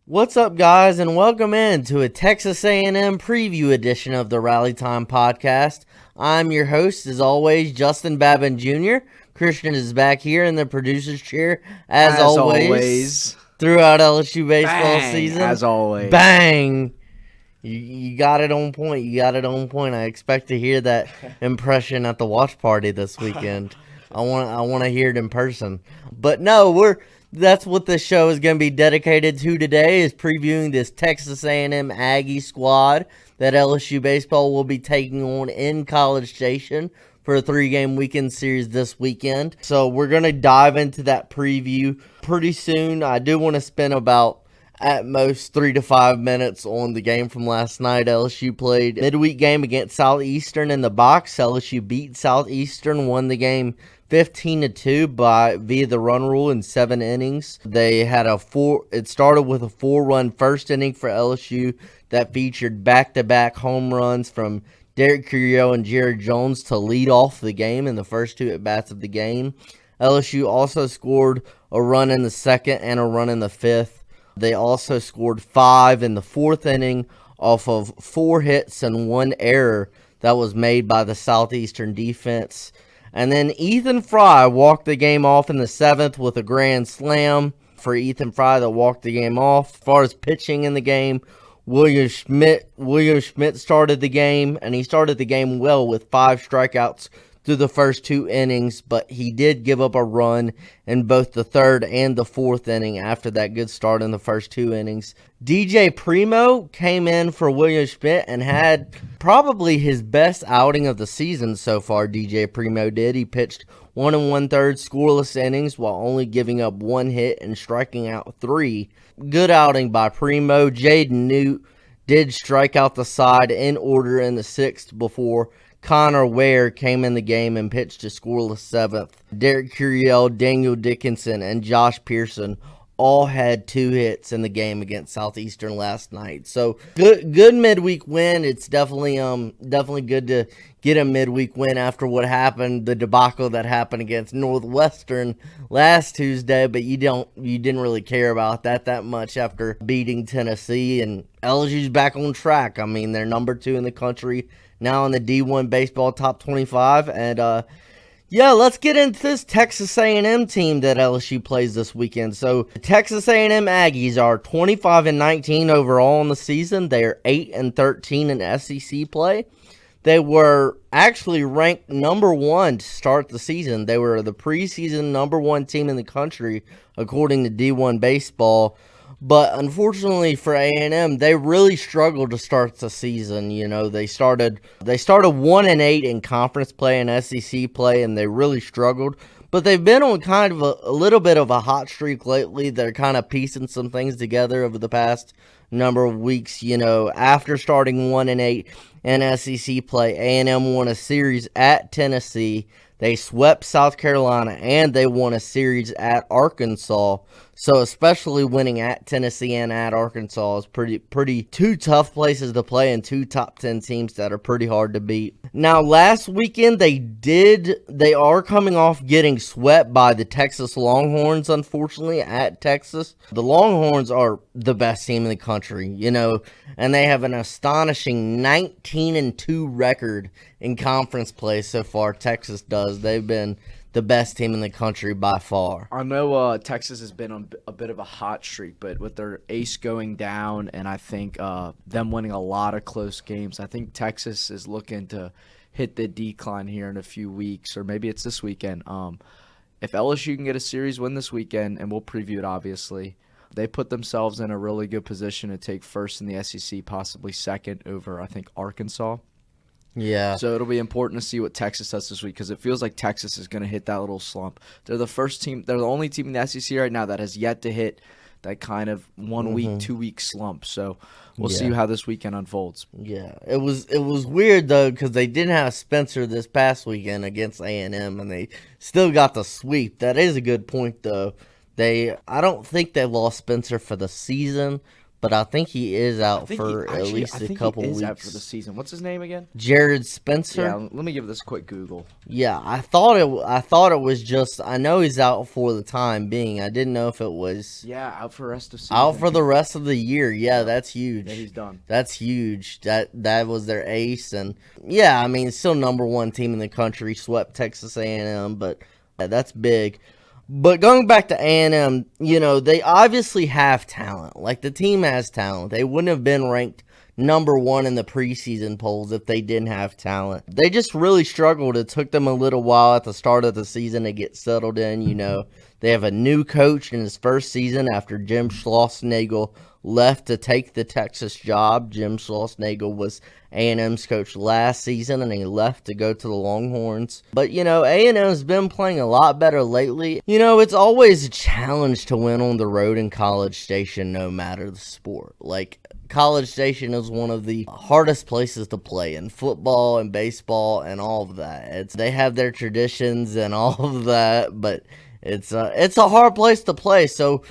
What's up, guys, and welcome in to a Texas A&M preview edition of the Rally Time podcast. I'm your host, as always, Justin Babin Jr. Christian is back here in the producer's chair, as always, throughout LSU baseball season. As always. Bang! You got it on point. You got it on point. I expect to hear that impression at the watch party this weekend. I want to hear it in person. But no, that's what this show is going to be dedicated to today, is previewing this Texas A&M Aggie squad that LSU baseball will be taking on in College Station for a 3-game weekend series this weekend. So we're going to dive into that preview pretty soon. I do want to spend about at most 3 to 5 minutes on the game from last night. LSU played midweek game against Southeastern in the box. LSU beat Southeastern, won the game 15-2 via the run rule in 7 innings. They had it started with a 4-run first inning for LSU that featured back-to-back home runs from Derek Curio and Jared Jones to lead off the game in the first 2 at-bats of the game. LSU also scored a run in the second and a run in the fifth. They also scored 5 in the 4th inning off of 4 hits and 1 error that was made by the Southeastern defense. And then Ethan Fry walked the game off in the 7th with a grand slam for Ethan Fry that walked the game off. As far as pitching in the game, William Schmidt started the game, and he started the game well with 5 strikeouts through the first 2 innings, but he did give up a run in both the 3rd and the 4th inning after that good start in the first 2 innings. DJ Primo came in for William Schmidt and had probably his best outing of the season so far. DJ Primo did. He pitched 1 1/3 scoreless innings while only giving up 1 hit and striking out 3. Good outing by Primo. Jaden Newt did strike out the side in order in the 6th before Connor Ware came in the game and pitched a scoreless 7th. Derek Curiel, Daniel Dickinson, and Josh Pearson all had 2 hits in the game against Southeastern last night. So good midweek win. It's definitely good to get a midweek win after what happened, the debacle that happened against Northwestern last Tuesday. But you didn't really care about that much after beating Tennessee, and LSU's back on track. I mean, they're number 2 in the country now in the D1 baseball top 25, and yeah, let's get into this Texas A&M team that LSU plays this weekend. So the Texas A&M Aggies are 25-19 overall in the season. They are 8-13 in SEC play. They were actually ranked number 1 to start the season. They were the preseason number 1 team in the country according to D1 baseball. But unfortunately for A&M, they really struggled to start the season. You know, they started 1-8 in conference play and SEC play, and they really struggled. But they've been on kind of a little bit of a hot streak lately. They're kind of piecing some things together over the past number of weeks. You know, after starting 1-8 in SEC play, A&M won a series at Tennessee. They swept South Carolina, and they won a series at Arkansas. So especially winning at Tennessee and at Arkansas is pretty 2 tough places to play and 2 top 10 teams that are pretty hard to beat. Now, last weekend they are coming off getting swept by the Texas Longhorns, unfortunately, at Texas. The Longhorns are the best team in the country, you know, and they have an astonishing 19-2 record in conference play so far. Texas does. They've been the best team in the country by far. I know Texas has been on a bit of a hot streak, but with their ace going down and I think them winning a lot of close games, I think Texas is looking to hit the decline here in a few weeks, or maybe it's this weekend. If LSU can get a series win this weekend, and we'll preview it obviously, they put themselves in a really good position to take first in the SEC, possibly second over, I think, Arkansas. Yeah. So it'll be important to see what Texas does this week, because it feels like Texas is going to hit that little slump. They're the only team in the SEC right now that has yet to hit that kind of 1 week, 2 week slump. So we'll see how this weekend unfolds. Yeah, it was weird though, because they didn't have Spencer this past weekend against A&M, and they still got the sweep. That is a good point though. I don't think they lost Spencer for the season, but I think he is I out think for at least I a think couple he is weeks. out for the season. What's his name again? Jared Spencer. Yeah, let me give this a quick Google. Yeah, I thought it was just. I know he's out for the time being. I didn't know if it was Yeah, out for the rest of the season. out for the rest of the year. Yeah, that's huge. Yeah, he's done. That's huge. That was their ace, and yeah, I mean, still number one team in the country, swept Texas A&M, but that's big. But going back to A&M, they obviously have talent. Like, the team has talent. They wouldn't have been ranked number one in the preseason polls if they didn't have talent. They just really struggled. It took them a little while at the start of the season to get settled in. They have a new coach in his first season after Jim Schlossnagle left to take the Texas job. Jim Schlossnagle was A&M's coach last season, and he left to go to the Longhorns. But, A&M's been playing a lot better lately. It's always a challenge to win on the road in College Station, no matter the sport. Like, College Station is one of the hardest places to play in football and baseball and all of that. They have their traditions and all of that, but it's a hard place to play. So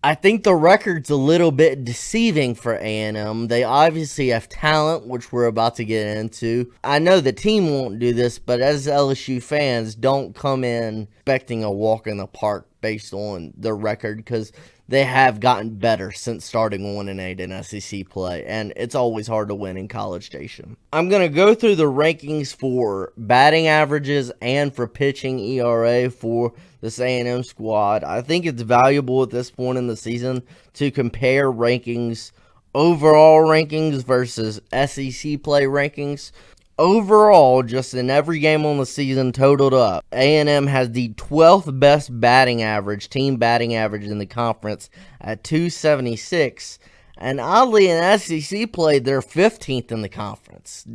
I think the record's a little bit deceiving for A&M. They obviously have talent, which we're about to get into. I know the team won't do this, but as LSU fans, don't come in expecting a walk in the park based on the record, because they have gotten better since starting 1-8 in SEC play, and it's always hard to win in College Station. I'm going to go through the rankings for batting averages and for pitching ERA for this A&M squad. I think it's valuable at this point in the season to compare rankings, overall rankings versus SEC play rankings. Overall, just in every game on the season totaled up, A&M has the 12th best batting average, team batting average in the conference at .276. And oddly, in SEC play, they're 15th in the conference.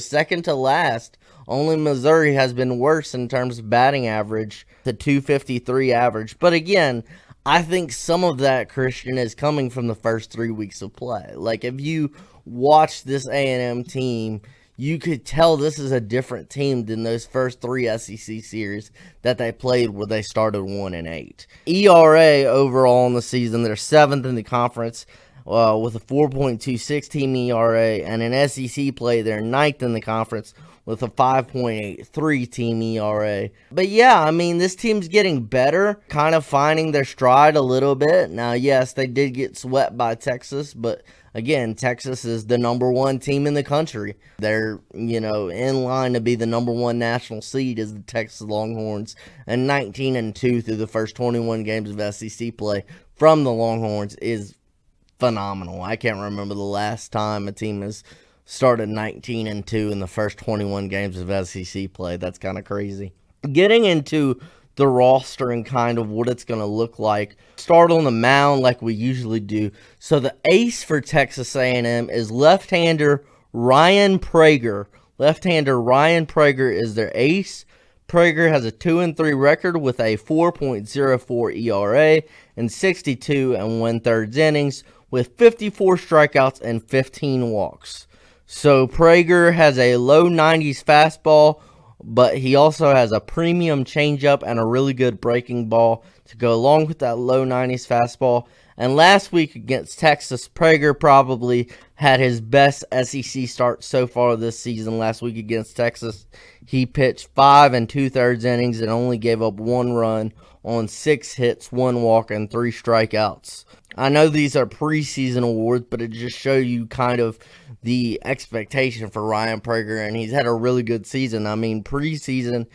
Second to last. Only Missouri has been worse in terms of batting average, the .253 average. But again, I think some of that, Christian, is coming from the first 3 weeks of play. Like, if you watch this A&M team, you could tell this is a different team than those first 3 SEC series that they played where they started 1-8. ERA overall in the season, they're 7th in the conference with a 4.26 team ERA, and in SEC play, they're 9th in the conference with a 5.83 team ERA. But yeah, I mean, this team's getting better, kind of finding their stride a little bit. Now, yes, they did get swept by Texas, but again, Texas is the number one team in the country. They're, in line to be the number one national seed as the Texas Longhorns, and 19-2 through the first 21 games of SEC play from the Longhorns is phenomenal. I can't remember the last time a team has started 19-2 in the first 21 games of SEC play. That's kind of crazy. Getting into the roster and kind of what it's going to look like. Start on the mound like we usually do. So the ace for Texas A&M is left-hander Ryan Prager. Left-hander Ryan Prager is their ace. Prager has a 2-3 record with a 4.04 ERA and 62 1/3 innings with 54 strikeouts and 15 walks. So Prager has a low 90s fastball, but he also has a premium changeup and a really good breaking ball to go along with that low 90s fastball. And last week against Texas, Prager probably had his best SEC start so far this season. Last week against Texas, he pitched 5 2/3 innings and only gave up 1 run on 6 hits, 1 walk, and 3 strikeouts. I know these are preseason awards, but it just shows you kind of the expectation for Ryan Prager, and he's had a really good season. I mean, preseason,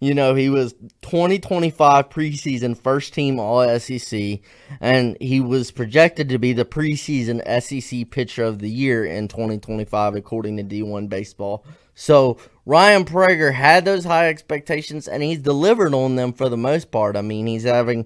he was 2025 preseason first team All-SEC, and he was projected to be the preseason SEC pitcher of the year in 2025, according to D1 Baseball. So Ryan Prager had those high expectations, and he's delivered on them for the most part. I mean, he's having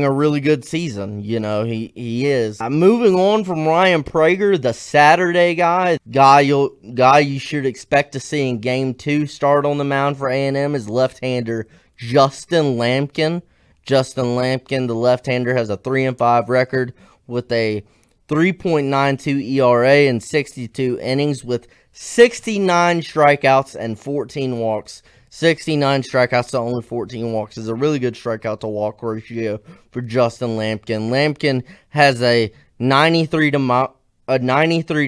a really good season. He is. Moving on from Ryan Prager, the Saturday guy you should expect to see in Game 2 start on the mound for A&M is left-hander Justin Lampkin. Justin Lampkin, the left-hander, has a 3-5 record with a 3.92 ERA and 62 innings with 69 strikeouts and 14 walks. 69 strikeouts to only 14 walks is a really good strikeout to walk ratio for Justin Lampkin. Lampkin has a a 93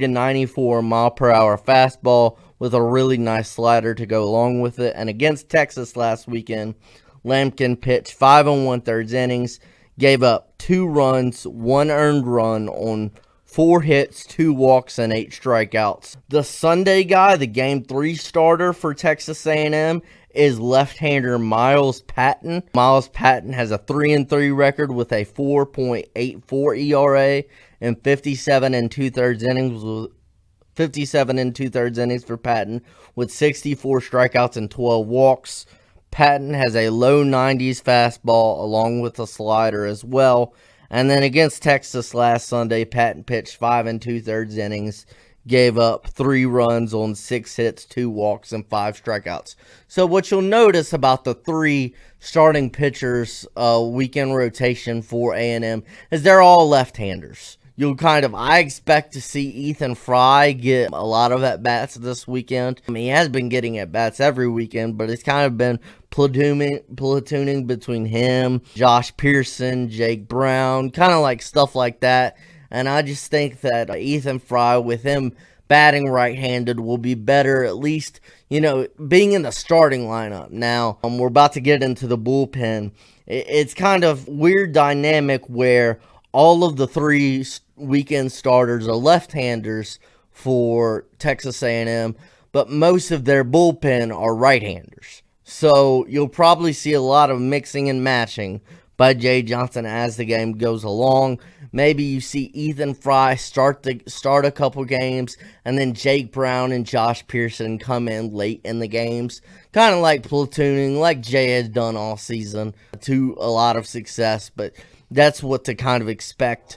to 94 mile per hour fastball with a really nice slider to go along with it. And against Texas last weekend, Lampkin pitched 5 1/3 innings, gave up 2 runs, 1 earned run on 4 hits, 2 walks, and 8 strikeouts. The Sunday guy, the Game 3 starter for Texas A&M, is left-hander Miles Patton. Miles Patton has a 3-3 record with a 4.84 ERA and 57 2/3 innings. 57 2/3 innings for Patton with 64 strikeouts and 12 walks. Patton has a low 90s fastball along with a slider as well. And then against Texas last Sunday, Patton pitched 5 2/3 innings, gave up 3 runs on 6 hits, 2 walks, and 5 strikeouts. So what you'll notice about the 3 starting pitchers weekend rotation for A&M is they're all left-handers. I expect to see Ethan Fry get a lot of at-bats this weekend. I mean, he has been getting at-bats every weekend, but it's kind of been platooning between him, Josh Pearson, Jake Brown, kind of like stuff like that. And I just think that Ethan Fry, with him batting right-handed, will be better, at least, being in the starting lineup. Now, we're about to get into the bullpen. It's kind of weird dynamic where all of the 3 weekend starters are left-handers for Texas A&M, but most of their bullpen are right-handers. So you'll probably see a lot of mixing and matching by Jay Johnson as the game goes along. Maybe you see Ethan Fry start a couple games, and then Jake Brown and Josh Pearson come in late in the games. Kind of like platooning, like Jay has done all season, to a lot of success, but that's what to kind of expect.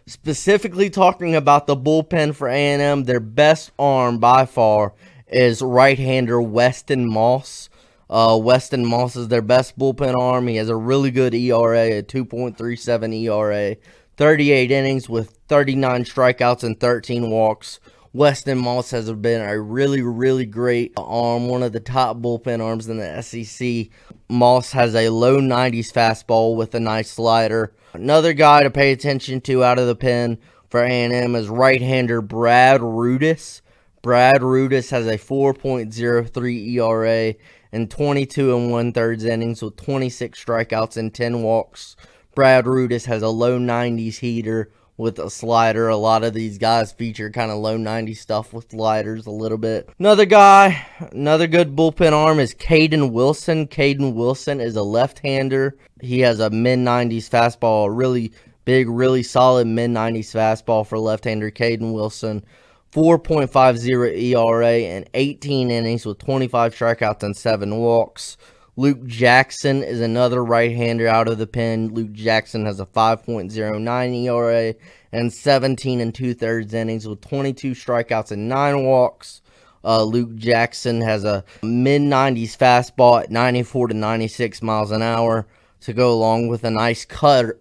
Specifically talking about the bullpen for A&M, their best arm by far is right-hander Weston Moss. Weston Moss is their best bullpen arm. He has a really good ERA, a 2.37 ERA, 38 innings with 39 strikeouts and 13 walks. Weston Moss has been a really, really great arm, one of the top bullpen arms in the SEC. Moss has a low 90s fastball with a nice slider. Another guy to pay attention to out of the pen for A&M is right-hander Brad Rudis. Brad Rudis has a 4.03 ERA and 22 1/3 innings with 26 strikeouts and 10 walks. Brad Rudis has a low 90s heater with a slider. A lot of these guys feature kind of low 90 stuff with sliders a little bit. Another good bullpen arm is Caden Wilson. Caden Wilson is a left-hander. He has a mid-90s fastball, a really big, really solid mid-90s fastball for left-hander Caden Wilson. 4.50 ERA and 18 innings with 25 strikeouts and 7 walks. Luke Jackson is another right-hander out of the pen. Luke Jackson has a 5.09 ERA and 17 2/3 innings with 22 strikeouts and 9 walks. Luke Jackson has a mid-90s fastball at 94 to 96 miles an hour to go along with a nice cutter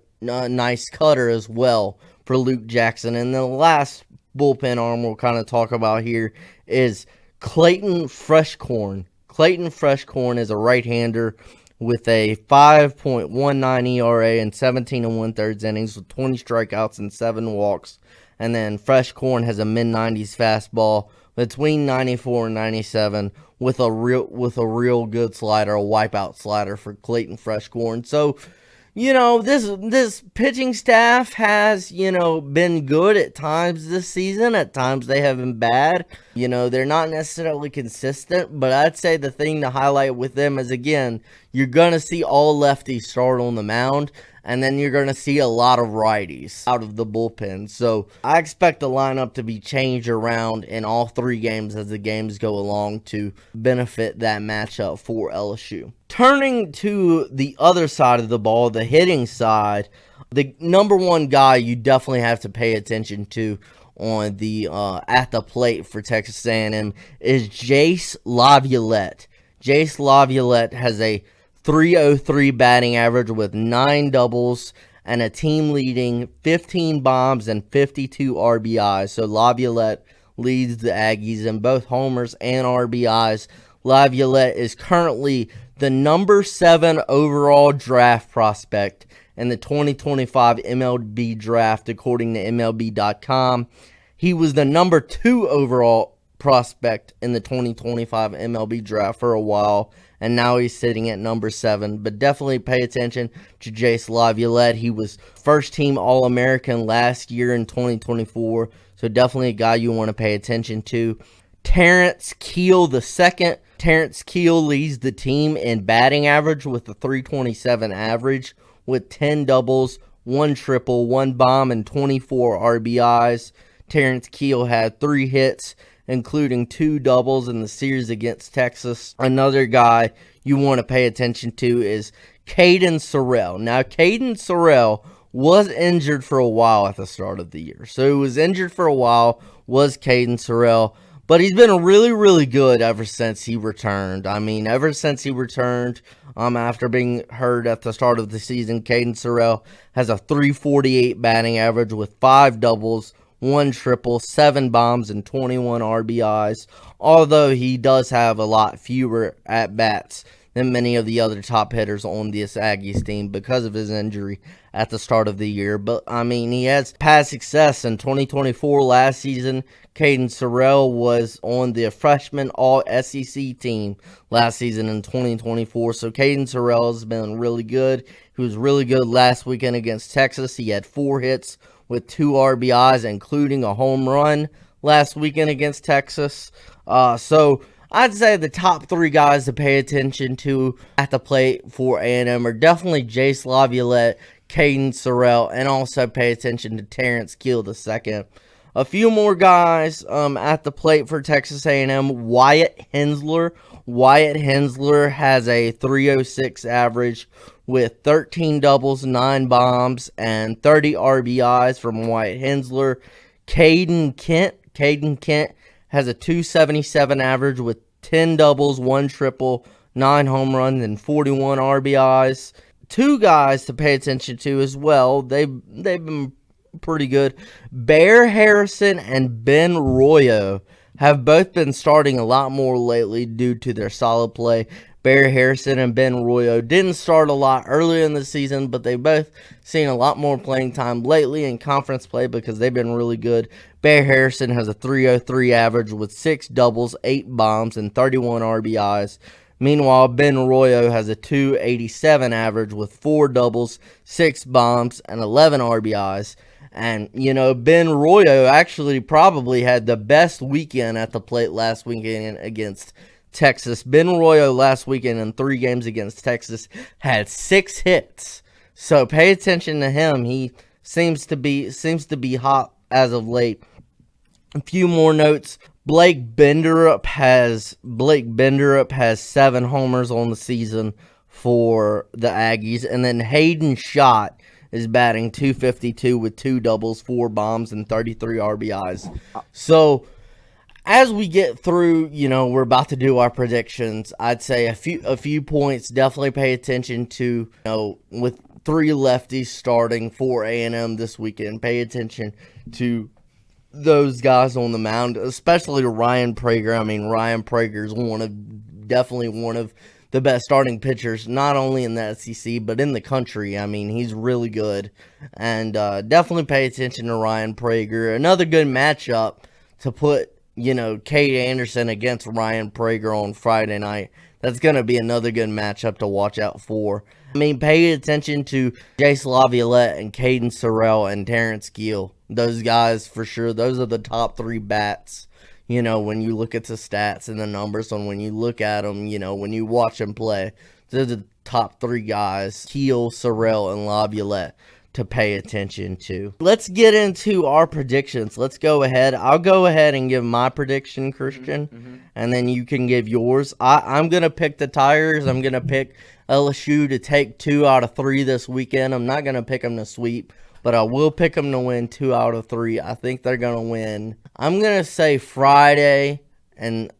as well for Luke Jackson. And the last bullpen arm we'll kind of talk about here is Clayton Freshcorn. Clayton Freshcorn is a right-hander with a 5.19 ERA and 17 1/3 innings with 20 strikeouts and 7 walks. And then Freshcorn has a mid-90s fastball between 94 and 97 with a real good slider, a wipeout slider for Clayton Freshcorn. So, this pitching staff has, been good at times this season. At times they have been bad. They're not necessarily consistent, but I'd say the thing to highlight with them is, again, you're going to see all lefties start on the mound, and then you're going to see a lot of righties out of the bullpen. So I expect the lineup to be changed around in all 3 games as the games go along to benefit that matchup for LSU. Turning to the other side of the ball, the hitting side, the number one guy you definitely have to pay attention to on the at the plate for Texas A&M is Jace Laviolette. Jace Laviolette has a .303 batting average with 9 doubles and a team-leading 15 bombs and 52 RBIs. So Laviolette leads the Aggies in both homers and RBIs. Laviolette is currently the number 7 overall draft prospect in the 2025 MLB draft, according to MLB.com. He was the number 2 overall prospect in the 2025 MLB draft for a while, and now he's sitting at number 7. But definitely pay attention to Jace Laviolette. He was first-team All-American last year in 2024, so definitely a guy you want to pay attention to. Terrence Keel II. Terrence Keel leads the team in batting average with a .327 average with 10 doubles, 1 triple, 1 bomb, and 24 RBIs. Terrence Keel had 3 hits, including 2 doubles in the series against Texas. Another guy you want to pay attention to is Caden Sorrell. Now, Caden Sorrell was injured for a while at the start of the year. So he was injured for a while, was Caden Sorrell. But he's been really, really good ever since he returned. I mean, ever since he returned after being hurt at the start of the season, Caden Sorrell has a .348 batting average with 5 doubles, 1 triple, 7 bombs, and 21 RBIs. Although he does have a lot fewer at-bats than many of the other top hitters on this Aggies team because of his injury at the start of the year. But, I mean, he has past success in 2024 last season. Caden Sorrell was on the freshman All-SEC team last season in 2024. So, Caden Sorrell has been really good. He was really good last weekend against Texas. He had 4 hits with 2 RBIs, including a home run last weekend against Texas. So, I'd say the top 3 guys to pay attention to at the plate for A&M are definitely Jace Laviolette, Caden Sorrell, and also pay attention to Terrence Keel II. A few more guys at the plate for Texas A&M. Wyatt Hensler. Wyatt Hensler has a .306 average with 13 doubles, 9 bombs, and 30 RBIs from Wyatt Hensler. Caden Kent. Caden Kent has a .277 average with 10 doubles, 1 triple, 9 home runs, and 41 RBIs. 2 guys to pay attention to as well. They've been pretty good. Bear Harrison and Ben Royo have both been starting a lot more lately due to their solid play. Bear Harrison and Ben Royo didn't start a lot earlier in the season, but they've both seen a lot more playing time lately in conference play because they've been really good. Bear Harrison has a .303 average with 6 doubles, 8 bombs, and 31 RBIs. Meanwhile, Ben Royo has a .287 average with 4 doubles, 6 bombs, and 11 RBIs. And, you know, Ben Royo actually probably had the best weekend at the plate last weekend against Texas. Ben Royo last weekend in 3 games against Texas had 6 hits. So pay attention to him. He seems to be hot as of late. A few more notes. Blake Benderup has 7 homers on the season for the Aggies, and then Hayden Schott is batting .252 with 2 doubles, 4 bombs, and 33 RBIs. So, as we get through, you know, we're about to do our predictions. I'd say a few points. Definitely pay attention to, you know, with 3 lefties starting for A&M this weekend. Pay attention to those guys on the mound, especially to Ryan Prager. I mean, Ryan Prager is definitely one of the best starting pitchers, not only in the SEC, but in the country. I mean, he's really good. And definitely pay attention to Ryan Prager. Another good matchup to put, you know, Cade Anderson against Ryan Prager on Friday night. That's going to be another good matchup to watch out for. I mean, pay attention to Jace Laviolette and Caden Sorrell and Terrence Keel. Those guys, for sure, those are the top 3 bats. You know, when you look at the stats and the numbers, and when you look at them, you know, when you watch them play, they're the top 3 guys, Keel, Sorrell, and Laviolette, to pay attention to. Let's get into our predictions. Let's go ahead. I'll go ahead and give my prediction, Christian, and then you can give yours. I'm going to pick the Tigers. I'm going to pick LSU to take 2 out of 3 this weekend. I'm not going to pick them to sweep, but I will pick them to win 2 out of 3. I think they're going to win. I'm going to say Friday and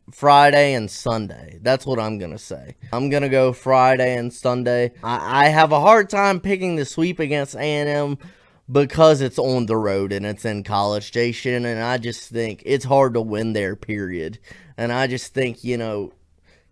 Sunday. That's what I'm going to say. I'm going to go Friday and Sunday. I have a hard time picking the sweep against A&M because it's on the road and it's in College Station, and I just think it's hard to win there, period. And I just think, you know,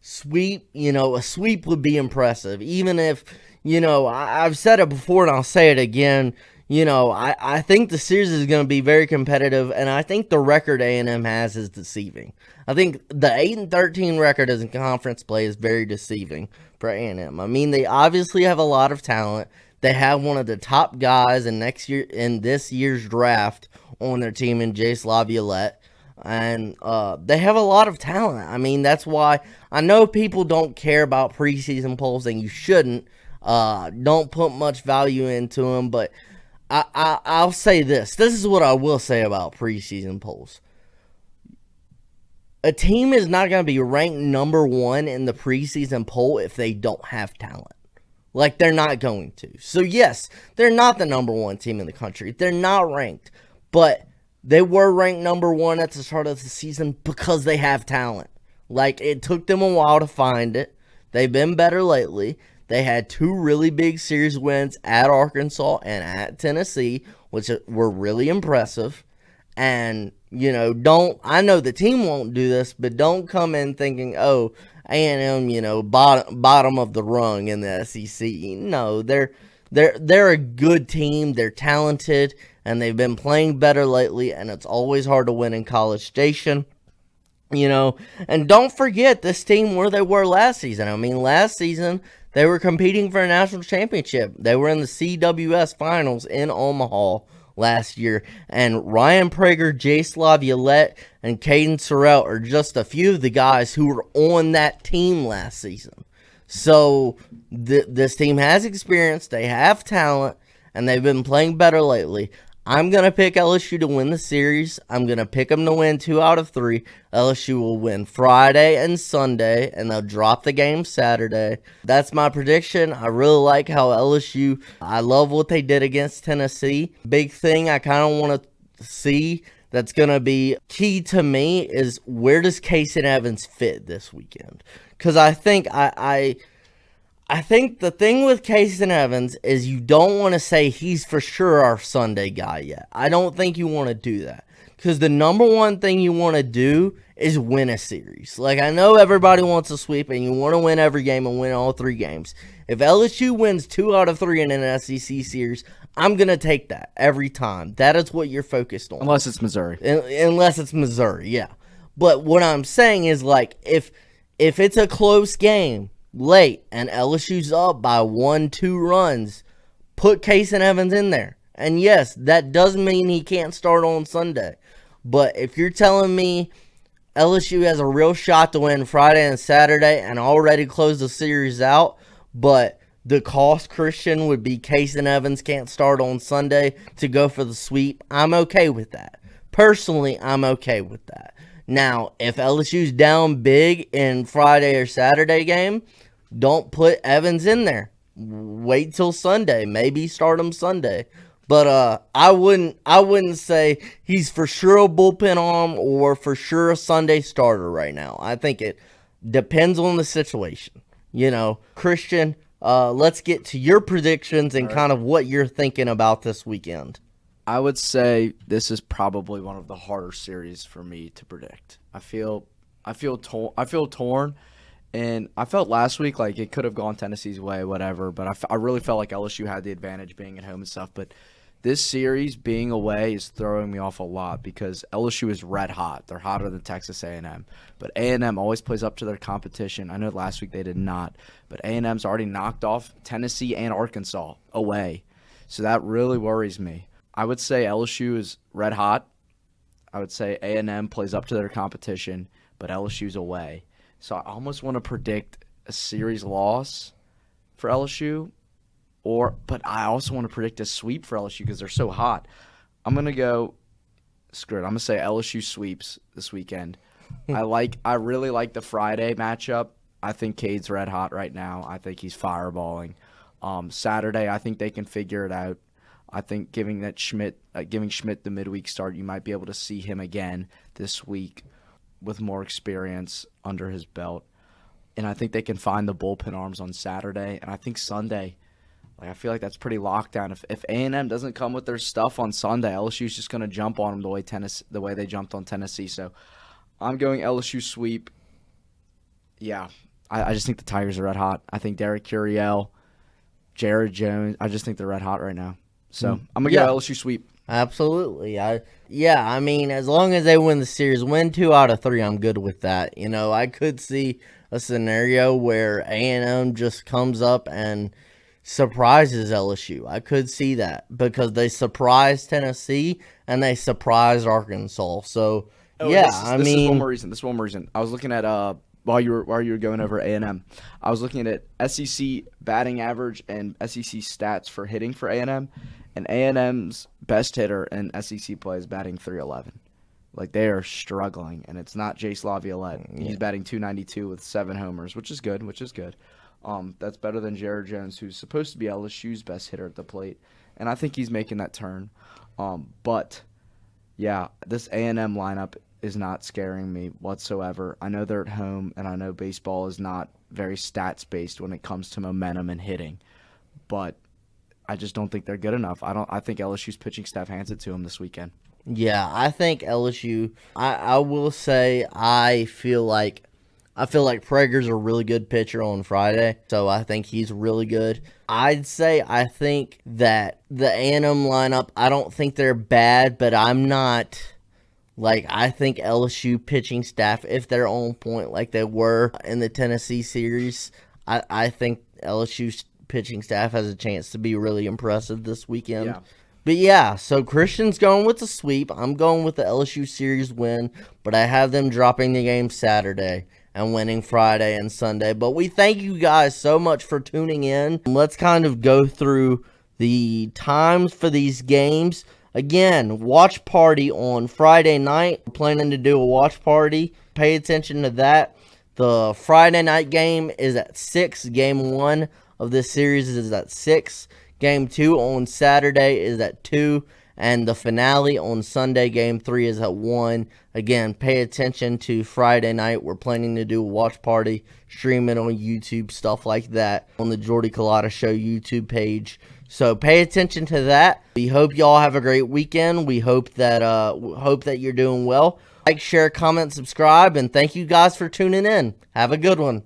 a sweep would be impressive. Even if, I've said it before and I'll say it again. I think the series is going to be very competitive, and I think the record A&M has is deceiving. I think the 8-13 record as in conference play is very deceiving for A&M. I mean, they obviously have a lot of talent. They have one of the top guys in this year's draft on their team in Jace Laviolette, and they have a lot of talent. I mean, that's why I know people don't care about preseason polls, and you shouldn't. Don't put much value into them, but I'll say this. This is what I will say about preseason polls. A team is not going to be ranked number 1 in the preseason poll if they don't have talent. Like, they're not going to. So, yes, they're not the number 1 team in the country. They're not ranked. But they were ranked number 1 at the start of the season because they have talent. Like, it took them a while to find it. They've been better lately. They had 2 really big series wins at Arkansas and at Tennessee, which were really impressive. And, I know the team won't do this, but don't come in thinking, oh, A&M, bottom of the rung in the SEC. No, they're a good team. They're talented, and they've been playing better lately, and it's always hard to win in College Station. And don't forget this team where they were last season. I mean, last season, they were competing for a national championship. They were in the CWS finals in Omaha last year. And Ryan Prager, Jace Laviolette, and Caden Sorrell are just a few of the guys who were on that team last season. So this team has experience. They have talent. And they've been playing better lately. I'm going to pick LSU to win the series. I'm going to pick them to win 2 out of 3. LSU will win Friday and Sunday, and they'll drop the game Saturday. That's my prediction. I really like how I love what they did against Tennessee. Big thing I kind of want to see that's going to be key to me is where does Casey Evans fit this weekend? Because I think I think the thing with Casey Evans is you don't want to say he's for sure our Sunday guy yet. I don't think you want to do that. Because the number one thing you want to do is win a series. Like, I know everybody wants a sweep and you want to win every game and win all 3 games. If LSU wins 2 out of 3 in an SEC series, I'm going to take that every time. That is what you're focused on. Unless it's Missouri. Unless it's Missouri, yeah. But what I'm saying is, like, if it's a close game late and LSU's up by 1-2 runs, put Casey Evans in there. And yes, that does mean he can't start on Sunday. But if you're telling me LSU has a real shot to win Friday and Saturday and already close the series out, but the cost, Christian, would be Casey Evans can't start on Sunday to go for the sweep, I'm okay with that. Personally, I'm okay with that. Now, if LSU's down big in Friday or Saturday game, don't put Evans in there. Wait till Sunday. Maybe start him Sunday. But I wouldn't say he's for sure a bullpen arm or for sure a Sunday starter right now. I think it depends on the situation. Christian, let's get to your predictions and kind of what you're thinking about this weekend. I would say this is probably one of the harder series for me to predict. I feel torn, and I felt last week like it could have gone Tennessee's way, whatever. But I really felt like LSU had the advantage being at home and stuff. But this series being away is throwing me off a lot because LSU is red hot. They're hotter than Texas A&M. But A&M always plays up to their competition. I know last week they did not, but A&M's already knocked off Tennessee and Arkansas away, so that really worries me. I would say LSU is red hot. I would say A&M plays up to their competition, but LSU's away. So I almost want to predict a series loss for LSU, but I also want to predict a sweep for LSU because they're so hot. I'm going to go screw it. I'm going to say LSU sweeps this weekend. I really like the Friday matchup. I think Cade's red hot right now. I think he's fireballing. Saturday, I think they can figure it out. I think giving Schmidt the midweek start, you might be able to see him again this week with more experience under his belt. And I think they can find the bullpen arms on Saturday. And I think Sunday, I feel like that's pretty locked down. If A&M doesn't come with their stuff on Sunday, LSU's just going to jump on them the way they jumped on Tennessee. So I'm going LSU sweep. Yeah, I just think the Tigers are red hot. I think Derek Curiel Jared Jones. I just think they're red hot right now. So I'm going to go LSU sweep. Absolutely. I mean, as long as they win the series, win 2 out of 3, I'm good with that. You know, I could see a scenario where A&M just comes up and surprises LSU. I could see that because they surprised Tennessee and they surprised Arkansas. So, this is one more reason. This is one more reason. I was looking at while you were going over A&M, I was looking at SEC batting average and SEC stats for hitting for A&M. And A&M's best hitter in SEC play is batting .311. Like, they are struggling, and it's not Jace Laviolette. He's batting .292 with 7 homers, which is good. That's better than Jared Jones, who's supposed to be LSU's best hitter at the plate, and I think he's making that turn. But yeah, this A&M lineup is not scaring me whatsoever. I know they're at home, and I know baseball is not very stats-based when it comes to momentum and hitting, but I just don't think they're good enough. I think LSU's pitching staff hands it to them this weekend. Yeah, I think LSU. I will say I feel like Prager's a really good pitcher on Friday, so I think he's really good. I'd say I think that the A&M lineup, I don't think they're bad, but I'm not. Like, I think LSU pitching staff, if they're on point like they were in the Tennessee series, I think LSU's pitching staff has a chance to be really impressive this weekend. Yeah. But yeah, so Christian's going with the sweep. I'm going with the LSU series win, but I have them dropping the game Saturday and winning Friday and Sunday. But we thank you guys so much for tuning in. Let's kind of go through the times for these games. Again, watch party on Friday night. We're planning to do a watch party. Pay attention to that. The Friday night game is at 6. Game 1 of this series is at 6. Game 2 on Saturday is at 2. And the finale on Sunday, Game 3, is at 1. Again, pay attention to Friday night. We're planning to do a watch party, stream it on YouTube, stuff like that, on the Jordy Culotta Show YouTube page. So pay attention to that. We hope y'all have a great weekend. We hope that you're doing well. Like, share, comment, subscribe, and thank you guys for tuning in. Have a good one.